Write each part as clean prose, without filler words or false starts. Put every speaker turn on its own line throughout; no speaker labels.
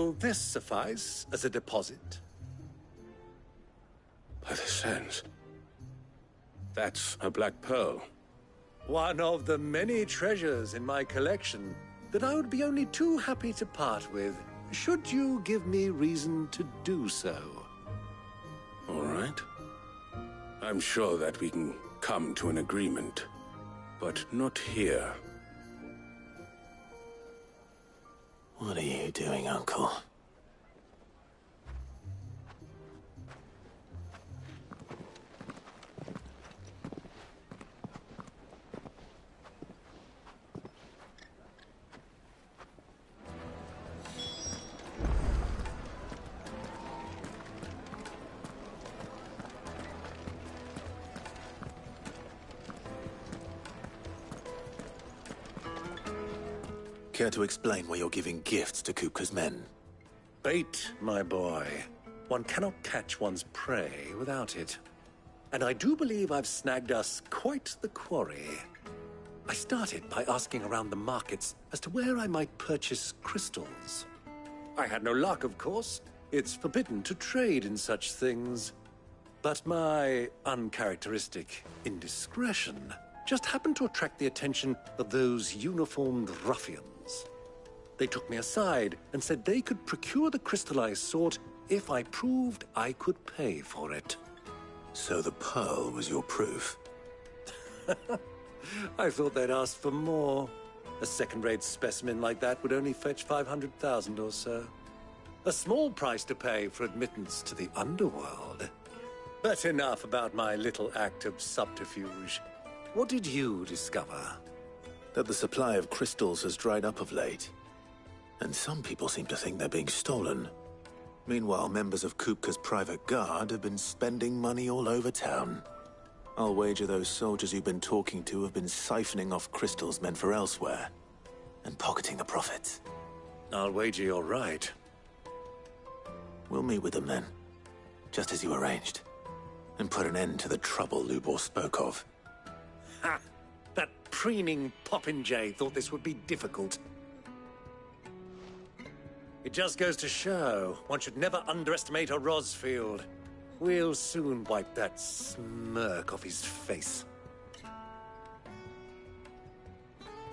Will this suffice as a deposit?
By the sands. That's a black pearl.
One of the many treasures in my collection that I would be only too happy to part with, should you give me reason to do so.
All right. I'm sure that we can come to an agreement, but not here.
What are you doing, Uncle? Care to explain why you're giving gifts to Kupka's men?
Bait, my boy. One cannot catch one's prey without it. And I do believe I've snagged us quite the quarry. I started by asking around the markets as to where I might purchase crystals. I had no luck, of course. It's forbidden to trade in such things. But my uncharacteristic indiscretion just happened to attract the attention of those uniformed ruffians. They took me aside and said they could procure the crystal I sought if I proved I could pay for it.
So the pearl was your proof?
I thought they'd ask for more. A second-rate specimen like that would only fetch 500,000 or so. A small price to pay for admittance to the underworld. But enough about my little act of subterfuge. What did you discover?
That the supply of crystals has dried up of late. And some people seem to think they're being stolen. Meanwhile, members of Kupka's private guard have been spending money all over town. I'll wager those soldiers you've been talking to have been siphoning off crystals meant for elsewhere, and pocketing the profits.
I'll wager you're right.
We'll meet with them then, just as you arranged, and put an end to the trouble Lubor spoke of.
Ha! That preening popinjay thought this would be difficult. It just goes to show one should never underestimate a Rosfield. We'll soon wipe that smirk off his face.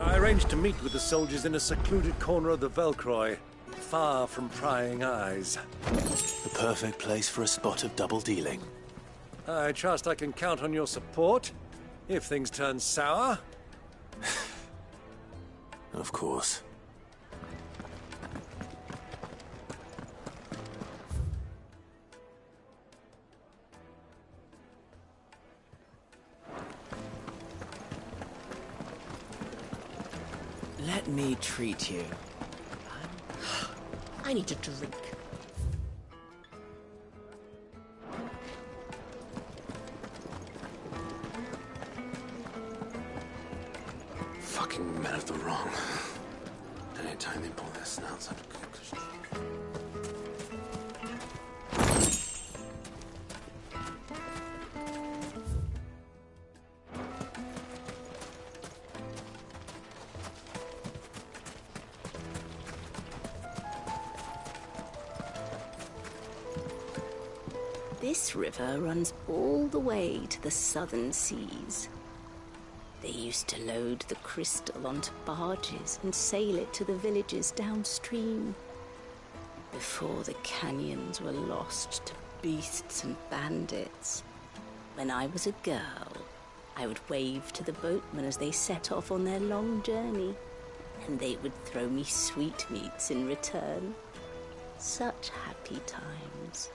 I arranged to meet with the soldiers in a secluded corner of the Velcroy, far from prying eyes.
The perfect place for a spot of double dealing.
I trust I can count on your support, if things turn sour.
Of course.
Let me treat you.
I need a drink.
Fucking men of the wrong. Anytime they pull their snouts up.
This river runs all the way to the southern seas. They used to load the crystal onto barges and sail it to the villages downstream, before the canyons were lost to beasts and bandits. When I was a girl, I would wave to the boatmen as they set off on their long journey, and they would throw me sweetmeats in return. Such happy times.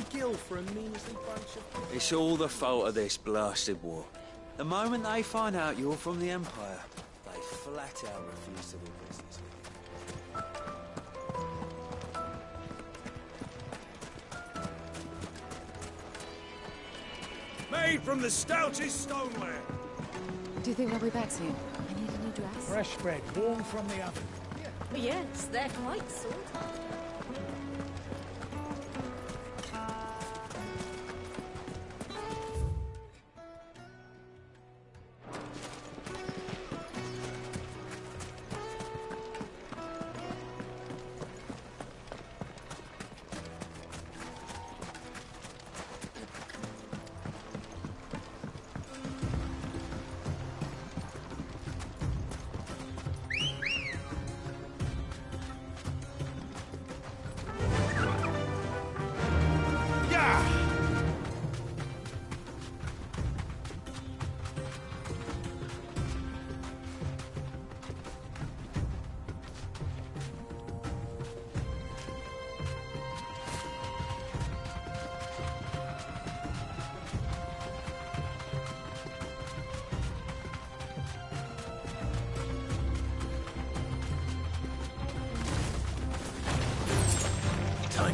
Gil for a measly bunch of... It's all the fault of this blasted war. The moment they find out you're from the Empire, they flat out refuse to do business with you.
Made from the stoutest stoneware.
Do you think they'll be back soon? I need a new dress.
Fresh bread, warm from the oven.
Yes, they're quite sought after.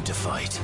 time to fight.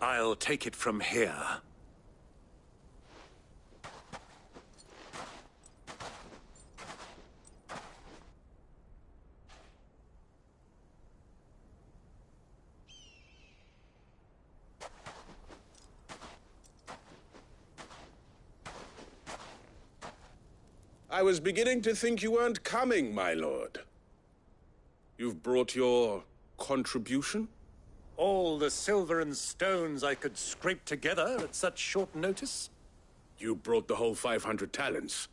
I'll take it from here.
I was beginning to think you weren't coming, my lord. You've brought your contribution?
All the silver and stones I could scrape together at such short notice?
You brought the whole 500 talents.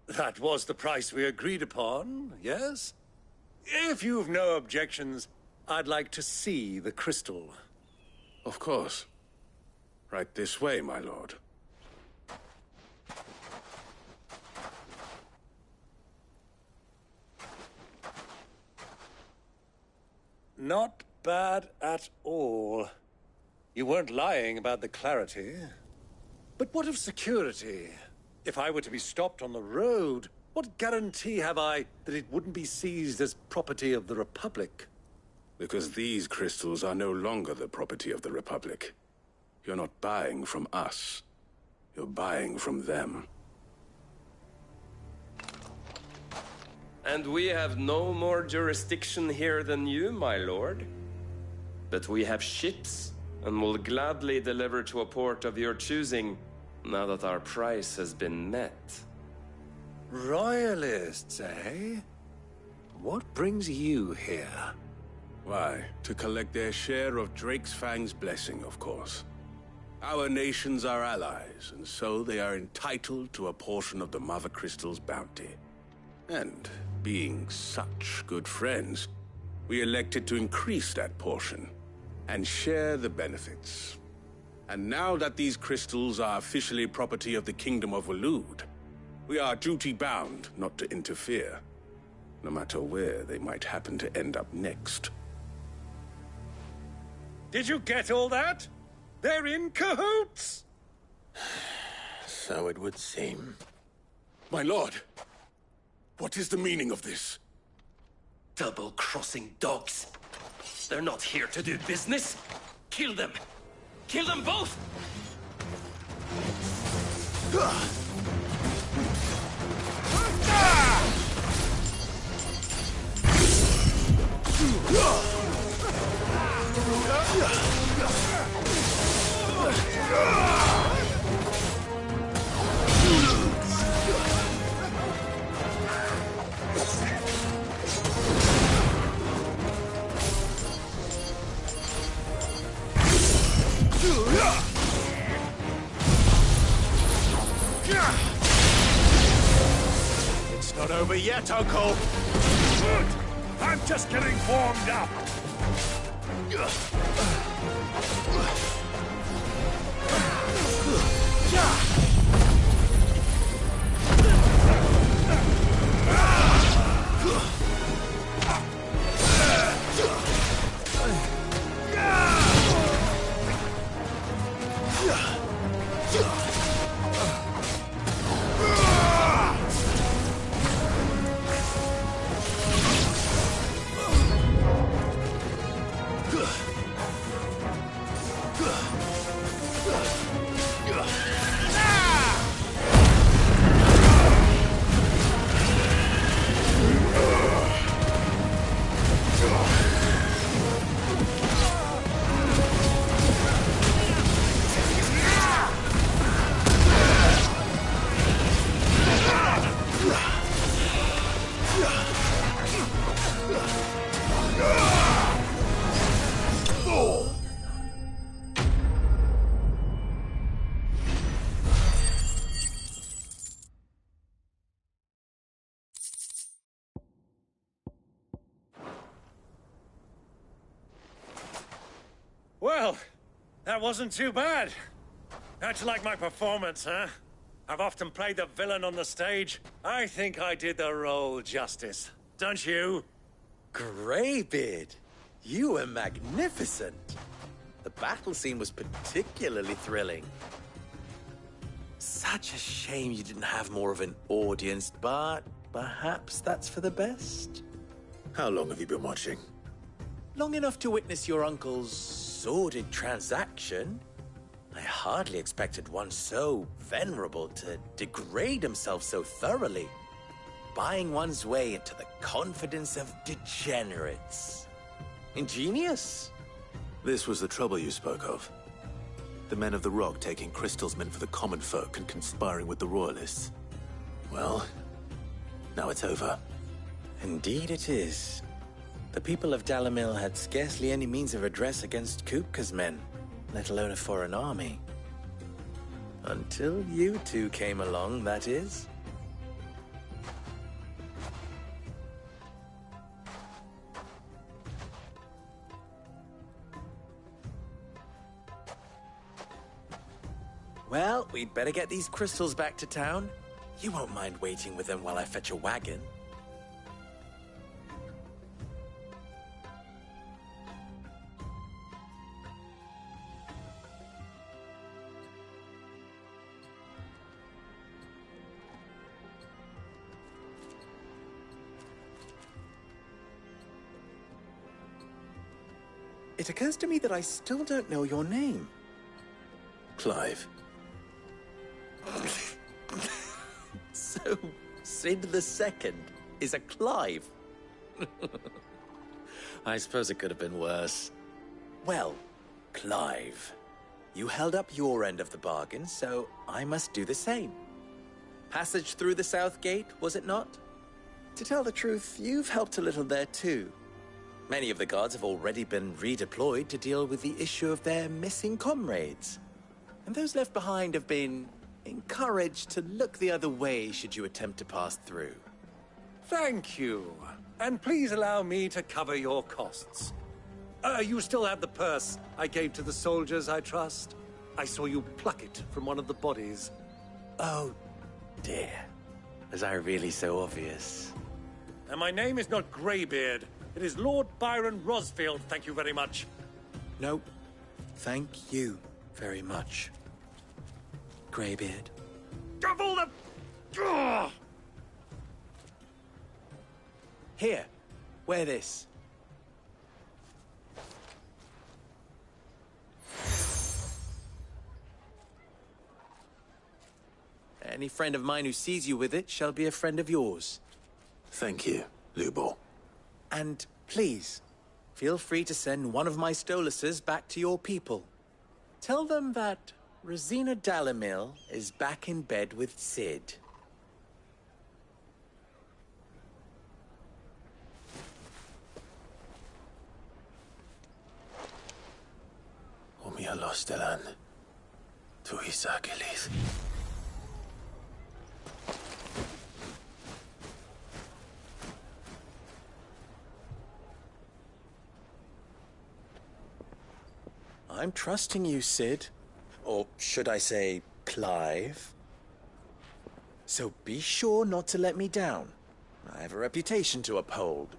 That was the price we agreed upon, yes? If you've no objections, I'd like to see the crystal.
Of course. Right this way, my lord.
Not bad at all. You weren't lying about the clarity. But what of security? If I were to be stopped on the road, what guarantee have I that it wouldn't be seized as property of the Republic?
Because these crystals are no longer the property of the Republic. You're not buying from us. You're buying from them.
And we have no more jurisdiction here than you, my lord. But we have ships, and will gladly deliver to a port of your choosing, now that our price has been met.
Royalists, eh? What brings you here?
Why, to collect their share of Drake's Fang's blessing, of course. Our nations are allies, and so they are entitled to a portion of the Mother Crystal's bounty. And, being such good friends, we elected to increase that portion and share the benefits. And now that these crystals are officially property of the Kingdom of Waloed, we are duty-bound not to interfere, no matter where they might happen to end up next.
Did you get all that? They're in cahoots!
So it would seem.
My lord, what is the meaning of this?
Double-crossing dogs. They're not here to do business. Kill them. Kill them both!
It's not over yet, Uncle. Good. I'm just getting warmed up. Well, that wasn't too bad. How'd you like my performance, huh? I've often played the villain on the stage. I think I did the role justice. Don't you?
Greybeard, you were magnificent. The battle scene was particularly thrilling. Such a shame you didn't have more of an audience, but perhaps that's for the best.
How long have you been watching?
Long enough to witness your uncle's sordid transaction. I hardly expected one so venerable to degrade himself so thoroughly, buying one's way into the confidence of degenerates. Ingenious.
This was the trouble you spoke of. The men of the Rock taking crystals meant for the common folk and conspiring with the Royalists. Well, now it's over.
Indeed it is. The people of Dalamil had scarcely any means of redress against Kupka's men, let alone a foreign army. Until you two came along, that is. Well, we'd better get these crystals back to town. You won't mind waiting with them while I fetch a wagon. It occurs to me that I still don't know your name.
Clive.
So, Sid the Second is a Clive? I suppose it could have been worse. Well, Clive, you held up your end of the bargain, so I must do the same. Passage through the South Gate, was it not? To tell the truth, you've helped a little there too. Many of the guards have already been redeployed to deal with the issue of their missing comrades. And those left behind have been encouraged to look the other way should you attempt to pass through.
Thank you. And please allow me to cover your costs. You still have the purse I gave to the soldiers, I trust? I saw you pluck it from one of the bodies.
Oh, dear. Was I really so obvious?
And my name is not Greybeard. It is Lord Byron Rosfield, thank you very much.
No, thank you very much, Greybeard.
Of all the... Ugh!
Here, wear this. Any friend of mine who sees you with it shall be a friend of yours.
Thank you, Lubor.
And please, feel free to send one of my Stoluses back to your people. Tell them that Rosina Dalamil is back in bed with Sid.
Omia Lostelan. Tuisa Achilles.
I'm trusting you, Sid. Or should I say, Clive. So be sure not to let me down. I have a reputation to uphold.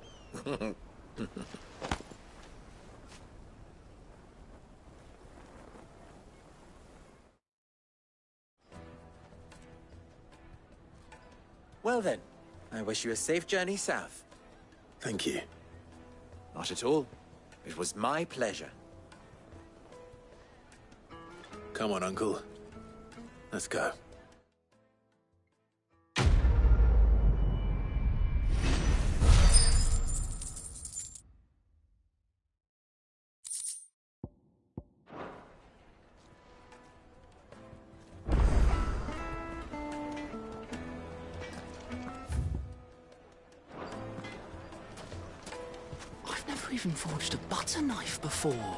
Well then, I wish you a safe journey south.
Thank you.
Not at all. It was my pleasure.
Come on, Uncle. Let's go.
never even forged a butter knife before.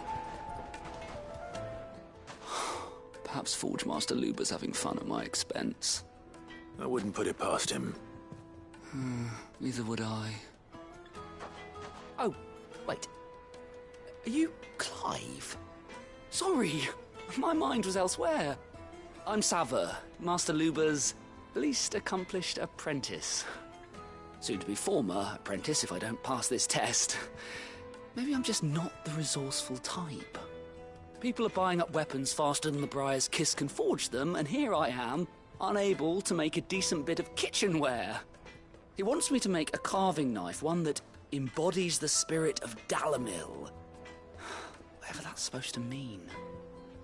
Perhaps Forge Master Luber's having fun at my expense.
I wouldn't put it past him.
Neither would I. Oh, wait. Are you Clive? Sorry, my mind was elsewhere. I'm Sava, Master Luber's least accomplished apprentice. Soon to be former apprentice if I don't pass this test. Maybe I'm just not the resourceful type. People are buying up weapons faster than the Briar's Kiss can forge them, and here I am, unable to make a decent bit of kitchenware. He wants me to make a carving knife, one that embodies the spirit of Dalamil. Whatever that's supposed to mean.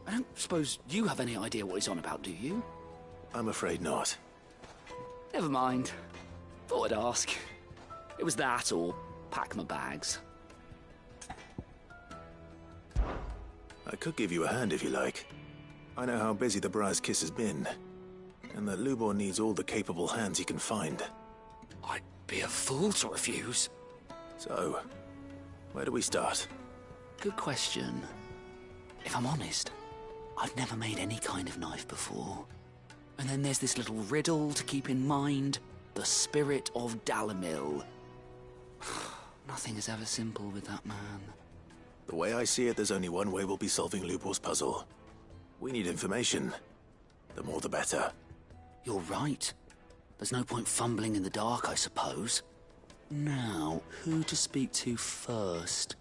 I don't suppose you have any idea what he's on about, do you?
I'm afraid not.
Never mind. Thought I'd ask. It was that or pack my bags.
I could give you a hand if you like. I know how busy the Briar's Kiss has been, and that Lubor needs all the capable hands he can find.
I'd be a fool to refuse.
So, where do we start?
Good question. If I'm honest, I've never made any kind of knife before. And then there's this little riddle to keep in mind. The spirit of Dalamil. Nothing is ever simple with that man.
The way I see it, there's only one way we'll be solving Lubor's puzzle. We need information. The more the better.
You're right. There's no point fumbling in the dark, I suppose. Now, who to speak to first?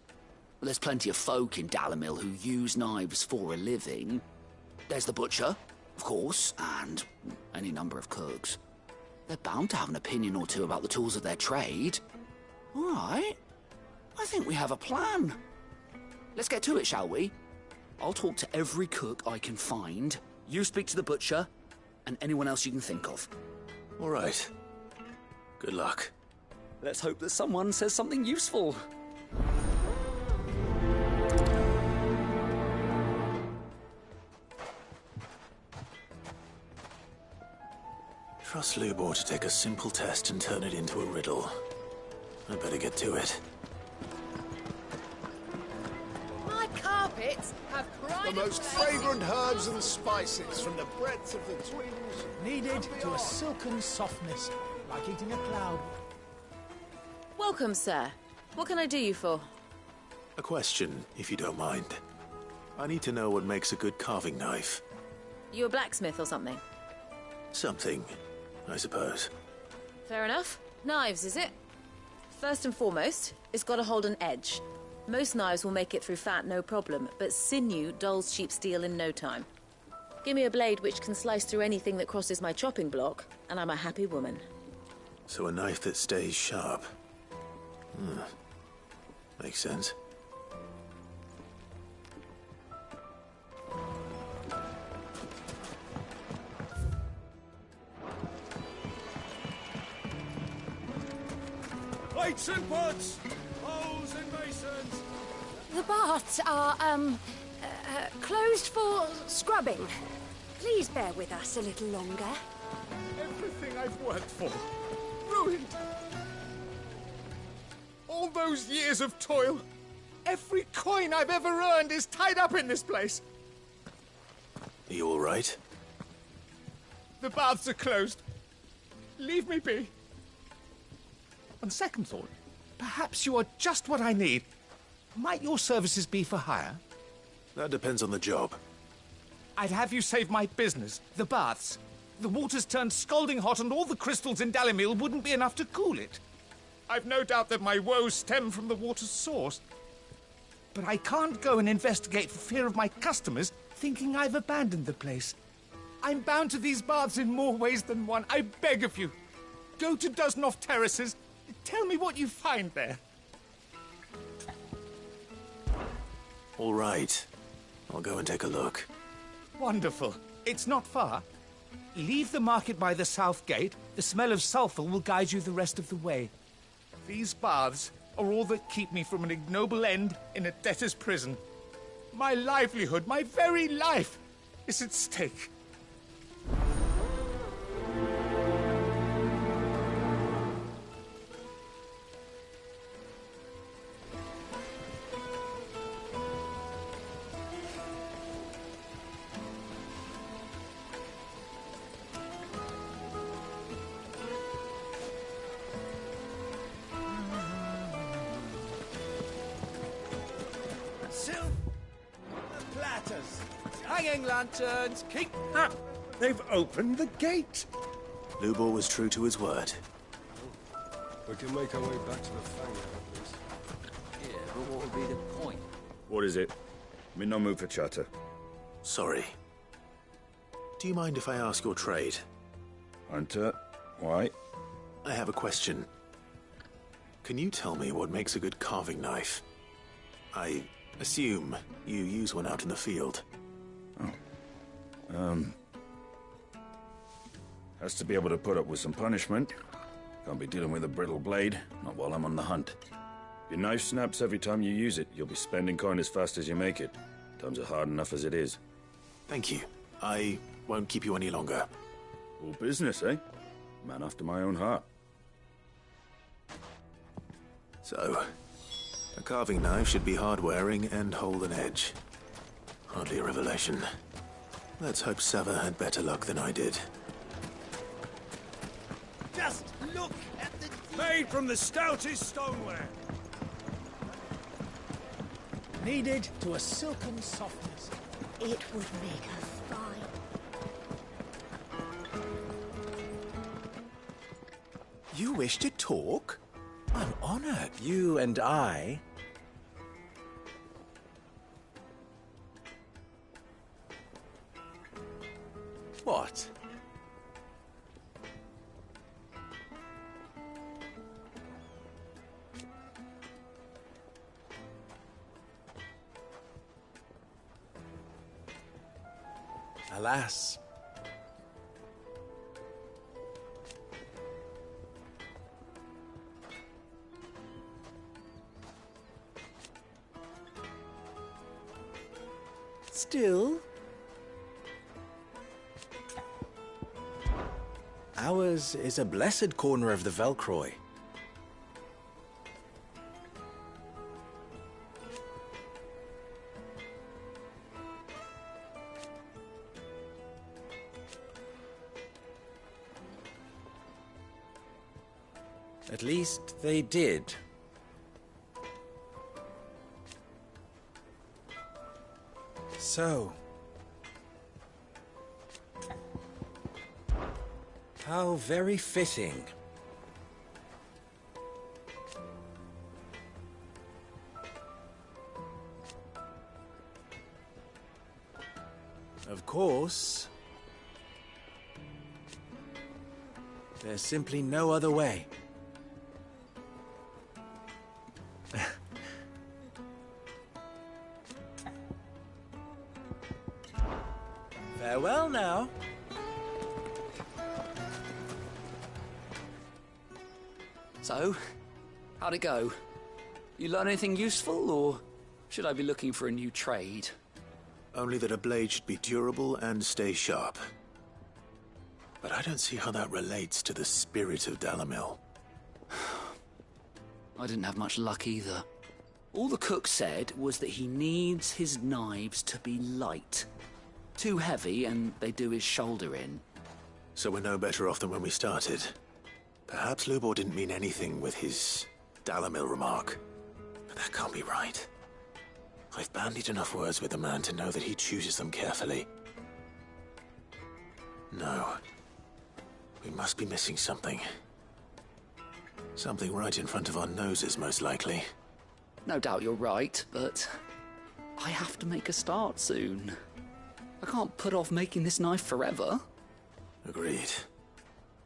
Well, there's plenty of folk in Dalamil who use knives for a living. There's the butcher, of course, and any number of cooks. They're bound to have an opinion or two about the tools of their trade. All right. I think we have a plan. Let's get to it, shall we? I'll talk to every cook I can find. You speak to the butcher, and anyone else you can think of.
All right. Good luck.
Let's hope that someone says something useful.
Trust Lubor to take a simple test and turn it into a riddle. I better get to it.
My carpets have
The most fragrant herbs and spices from the breadth of the twins.
Kneaded to a silken softness, like eating a cloud.
Welcome, sir. What can I do you for?
A question, if you don't mind. I need to know what makes a good carving knife.
You a blacksmith or something?
Something, I suppose.
Fair enough. Knives, is it? First and foremost, it's got to hold an edge. Most knives will make it through fat, no problem, but sinew dulls cheap steel in no time. Give me a blade which can slice through anything that crosses my chopping block, and I'm a happy woman.
So a knife that stays sharp. Makes sense.
Plates and pots! Holes and basins!
The baths are, closed for scrubbing. Please bear with us a little longer.
Everything I've worked for. Ruined. All those years of toil. Every coin I've ever earned is tied up in this place.
Are you all right?
The baths are closed. Leave me be. On second thought, perhaps you are just what I need. Might your services be for hire?
That depends on the job.
I'd have you save my business, the baths. The water's turned scalding hot and all the crystals in Dalamil wouldn't be enough to cool it. I've no doubt that my woes stem from the water's source. But I can't go and investigate for fear of my customers thinking I've abandoned the place. I'm bound to these baths in more ways than one. I beg of you. Go to Dusnoff Terraces. Tell me what you find there.
All right. I'll go and take a look.
Wonderful. It's not far. Leave the market by the south gate. The smell of sulphur will guide you the rest of the way. These baths are all that keep me from an ignoble end in a debtor's prison. My livelihood, my very life, is at stake.
Hanging lanterns, keep...
Ah, they've opened the gate!
Lubor was true to his word.
We can make our way back to the Fang now, at least.
Yeah, but what would be the point?
What is it? I'm in no mood for chatter.
Sorry. Do you mind if I ask your trade?
Hunter, why?
I have a question. Can you tell me what makes a good carving knife? I assume you use one out in the field.
Has to be able to put up with some punishment. Can't be dealing with a brittle blade, not while I'm on the hunt. If your knife snaps every time you use it, you'll be spending coin as fast as you make it. Times are hard enough as it is.
Thank you. I won't keep you any longer.
All business, eh? Man after my own heart.
So, a carving knife should be hard-wearing and hold an edge. Hardly a revelation. Let's hope Sava had better luck than I did.
Just look at the... Made from the stoutest stoneware.
Kneaded to a silken softness.
It would make her fine.
You wish to talk? I'm honored. You and I... What? Alas. Still, ours is a blessed corner of the Velcroy. At least they did. So, how very fitting. Of course, there's simply no other way. Farewell now.
So, how'd it go? You learn anything useful, or should I be looking for a new trade?
Only that a blade should be durable and stay sharp. But I don't see how that relates to the spirit of Dalamil.
I didn't have much luck either. All the cook said was that he needs his knives to be light. Too heavy, and they do his shoulder in.
So we're no better off than when we started. Perhaps Lubor didn't mean anything with his Dalamil remark. But that can't be right. I've bandied enough words with the man to know that he chooses them carefully. No. We must be missing something. Something right in front of our noses, most likely.
No doubt you're right, but I have to make a start soon. I can't put off making this knife forever.
Agreed.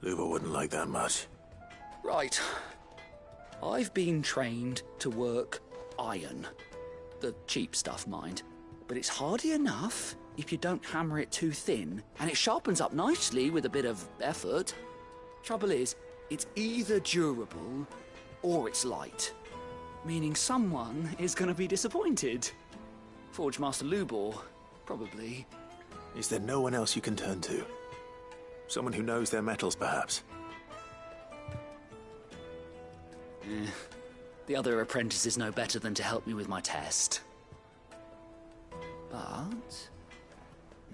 Lubor wouldn't like that much.
Right. I've been trained to work iron. The cheap stuff, mind. But it's hardy enough if you don't hammer it too thin, and it sharpens up nicely with a bit of effort. Trouble is, it's either durable or it's light. Meaning someone is going to be disappointed. Forge Master Lubor, probably.
Is there no one else you can turn to? Someone who knows their metals, perhaps?
The other apprentice is no better than to help me with my test. But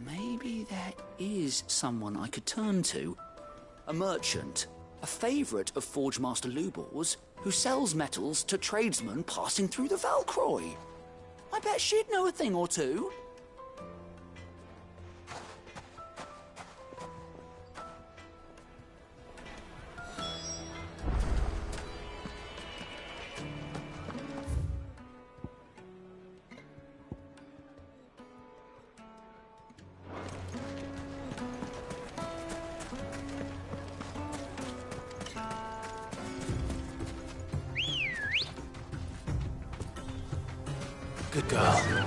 maybe there is someone I could turn to. A merchant, a favourite of Forge Master Lubor's, who sells metals to tradesmen passing through the Velcroy. I bet she'd know a thing or two.
Good girl.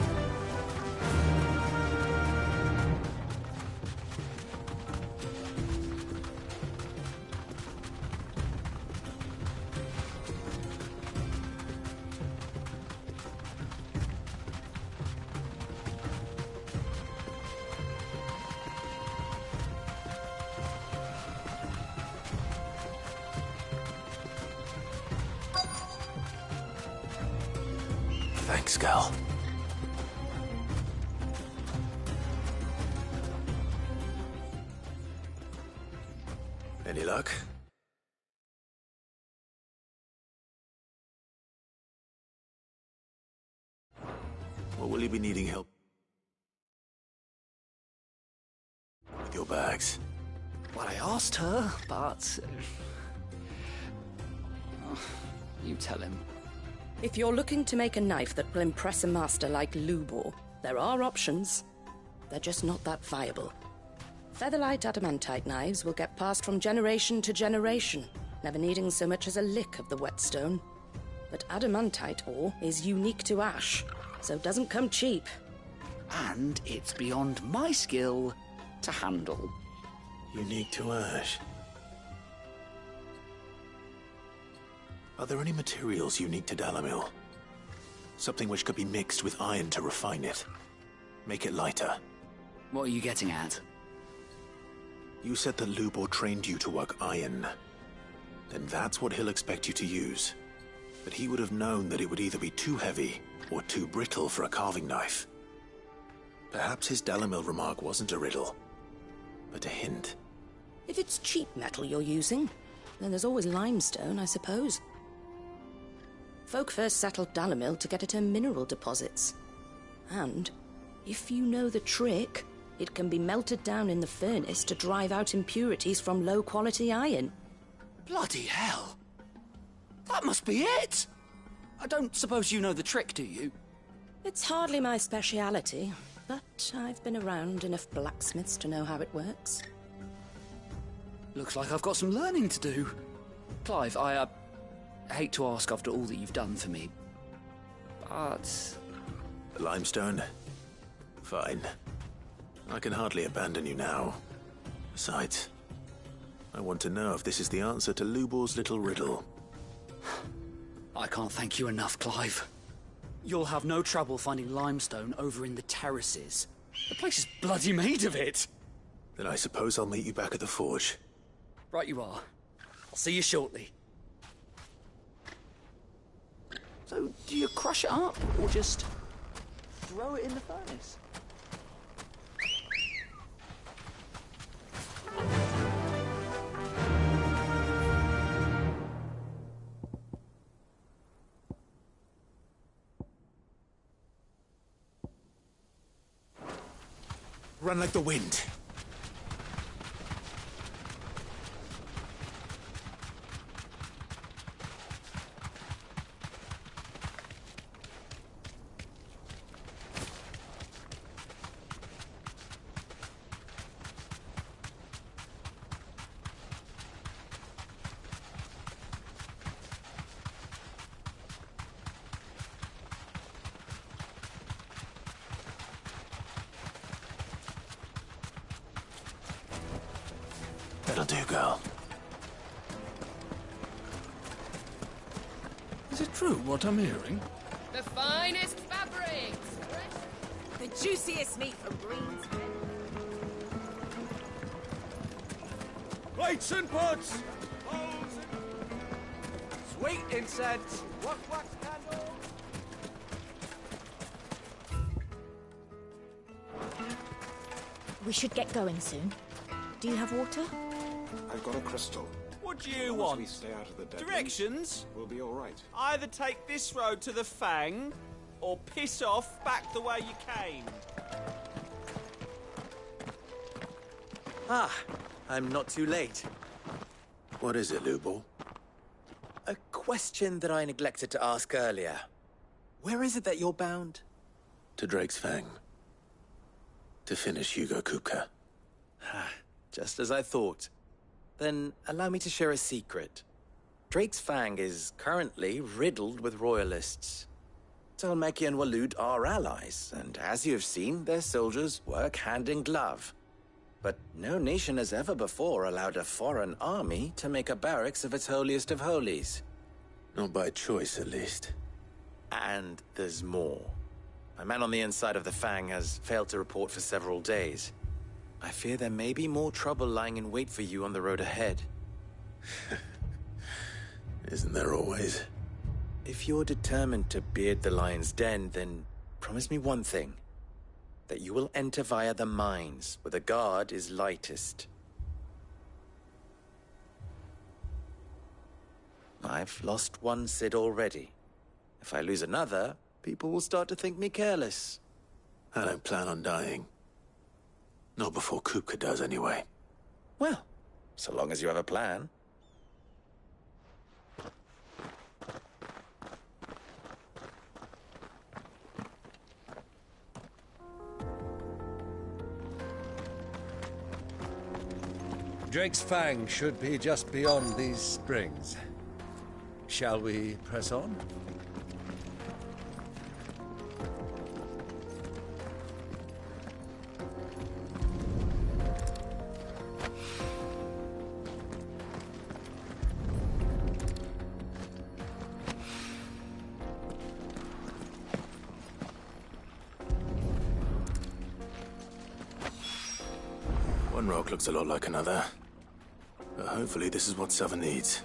Thanks, girl. Any luck? Or will you be needing help with your bags?
Well, I asked her, but... you tell him.
If you're looking to make a knife that will impress a master like Lubor, there are options. They're just not that viable. Featherlight adamantite knives will get passed from generation to generation, never needing so much as a lick of the whetstone. But adamantite ore is unique to ash, so it doesn't come cheap.
And it's beyond my skill to handle.
Unique to ash. Are there any materials unique to Dalamil? Something which could be mixed with iron to refine it. Make it lighter.
What are you getting at?
You said that Lubor trained you to work iron. Then that's what he'll expect you to use. But he would have known that it would either be too heavy or too brittle for a carving knife. Perhaps his Dalamil remark wasn't a riddle, but a hint.
If it's cheap metal you're using, then there's always limestone, I suppose. Folk first settled Dalamil to get at her mineral deposits. And, if you know the trick, it can be melted down in the furnace to drive out impurities from low-quality iron.
Bloody hell! That must be it! I don't suppose you know the trick, do you?
It's hardly my speciality, but I've been around enough blacksmiths to know how it works.
Looks like I've got some learning to do. Clive, I hate to ask after all that you've done for me, but...
Limestone? Fine. I can hardly abandon you now. Besides, I want to know if this is the answer to Lubor's little riddle.
I can't thank you enough, Clive. You'll have no trouble finding limestone over in the terraces. The place is bloody made of it.
Then I suppose I'll meet you back at the forge.
Right you are. I'll see you shortly. So, do you crush it up, or just throw it in the furnace?
Run like the wind. That'll do, girl.
Is it true what I'm hearing?
The finest fabrics! The juiciest meat from Green's.
Plates and pots!
Sweet incense! Wax candles!
We should get going soon. Do you have water?
I've got a crystal.
What do you
As
want?
we stay out of the dead
Directions?
We'll be all right.
Either take this road to the Fang, or piss off back the way you came.
Ah, I'm not too late.
What is it, Lubor?
A question that I neglected to ask earlier. Where is it that you're bound?
To Drake's Fang. To finish Hugo Kupka.
Just as I thought. Then allow me to share a secret. Drake's Fang is currently riddled with royalists. Dhalmekia and Waloed are allies, and as you have seen, their soldiers work hand in glove. But no nation has ever before allowed a foreign army to make a barracks of its holiest of holies.
Not by choice, at least.
And there's more. A man on the inside of the Fang has failed to report for several days. I fear there may be more trouble lying in wait for you on the road ahead.
Isn't there always?
If you're determined to beard the lion's den, then promise me one thing. That you will enter via the mines, where the guard is lightest. I've lost one Cid already. If I lose another, people will start to think me careless.
I don't plan on dying. Not before Kupka does, anyway.
Well, so long as you have a plan.
Drake's Fang should be just beyond these springs. Shall we press on?
One rock looks a lot like another. But hopefully this is what Southern needs.